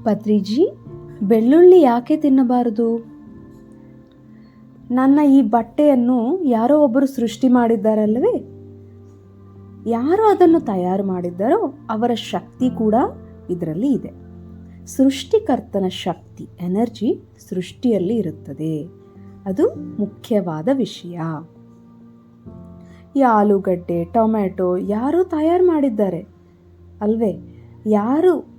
ಪತ್ರಿಜಿ, ಬೆಳ್ಳುಳ್ಳಿ ಯಾಕೆ ತಿನ್ನಬಾರದು? ನನ್ನ ಈ ಬಟ್ಟೆಯನ್ನು ಯಾರೋ ಒಬ್ಬರು ಸೃಷ್ಟಿ ಮಾಡಿದ್ದಾರಲ್ಲವೇ? ಯಾರು ಅದನ್ನು ತಯಾರು ಮಾಡಿದ್ದಾರೋ ಅವರ ಶಕ್ತಿ ಕೂಡ ಇದರಲ್ಲಿ ಇದೆ. ಸೃಷ್ಟಿಕರ್ತನ ಶಕ್ತಿ, ಎನರ್ಜಿ ಸೃಷ್ಟಿಯಲ್ಲಿ ಇರುತ್ತದೆ. ಅದು ಮುಖ್ಯವಾದ ವಿಷಯ. ಈ ಆಲೂಗಡ್ಡೆ, ಟೊಮ್ಯಾಟೊ ಯಾರೋ ತಯಾರು ಮಾಡಿದ್ದಾರೆ ಅಲ್ವೇ? ಯಾರು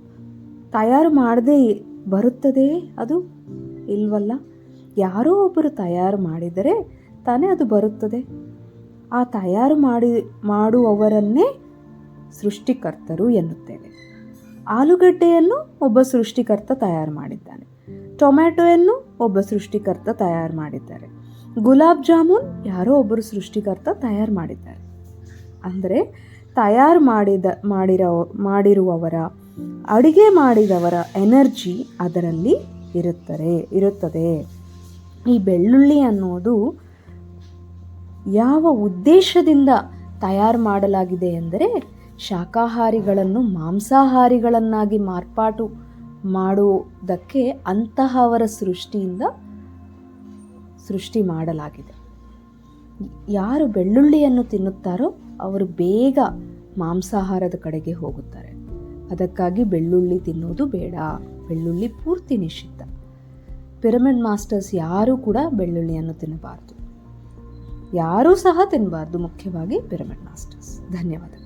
ತಯಾರು ಮಾಡದೆ ಬರುತ್ತದೆ ಅದು? ಇಲ್ವಲ್ಲ. ಯಾರೋ ಒಬ್ಬರು ತಯಾರು ಮಾಡಿದರೆ ತಾನೇ ಅದು ಬರುತ್ತದೆ. ಆ ತಯಾರು ಮಾಡುವವರನ್ನೇ ಸೃಷ್ಟಿಕರ್ತರು ಎನ್ನುತ್ತೇವೆ. ಆಲೂಗಡ್ಡೆಯನ್ನು ಒಬ್ಬ ಸೃಷ್ಟಿಕರ್ತ ತಯಾರು ಮಾಡಿದ್ದಾನೆ. ಟೊಮ್ಯಾಟೊಯನ್ನು ಒಬ್ಬ ಸೃಷ್ಟಿಕರ್ತ ತಯಾರು ಮಾಡಿದ್ದಾರೆ. ಗುಲಾಬ್ ಜಾಮೂನ್ ಯಾರೋ ಒಬ್ಬರು ಸೃಷ್ಟಿಕರ್ತ ತಯಾರು ಮಾಡಿದ್ದಾರೆ. ಅಂದರೆ ತಯಾರು ಮಾಡಿರುವವರ, ಅಡಿಗೆ ಮಾಡಿದವರ ಎನರ್ಜಿ ಅದರಲ್ಲಿ ಇರುತ್ತದೆ. ಈ ಬೆಳ್ಳುಳ್ಳಿ ಅನ್ನೋದು ಯಾವ ಉದ್ದೇಶದಿಂದ ತಯಾರು ಮಾಡಲಾಗಿದೆ ಎಂದರೆ, ಶಾಕಾಹಾರಿಗಳನ್ನು ಮಾಂಸಾಹಾರಿಗಳನ್ನಾಗಿ ಮಾರ್ಪಾಟು ಮಾಡುವುದಕ್ಕೆ ಅಂತಹವರ ಸೃಷ್ಟಿ ಮಾಡಲಾಗಿದೆ. ಯಾರು ಬೆಳ್ಳುಳ್ಳಿಯನ್ನು ತಿನ್ನುತ್ತಾರೋ ಅವರು ಬೇಗ ಮಾಂಸಾಹಾರದ ಕಡೆಗೆ ಹೋಗುತ್ತಾರೆ. ಅದಕ್ಕಾಗಿ ಬೆಳ್ಳುಳ್ಳಿ ತಿನ್ನುವುದು ಬೇಡ. ಬೆಳ್ಳುಳ್ಳಿ ಪೂರ್ತಿ ನಿಷಿದ್ಧ. ಪಿರಮಿಡ್ ಮಾಸ್ಟರ್ಸ್ ಯಾರೂ ಕೂಡ ಬೆಳ್ಳುಳ್ಳಿಯನ್ನು ತಿನ್ನಬಾರದು. ಯಾರೂ ಸಹ ತಿನ್ನಬಾರ್ದು, ಮುಖ್ಯವಾಗಿ ಪಿರಮಿಡ್ ಮಾಸ್ಟರ್ಸ್. ಧನ್ಯವಾದ.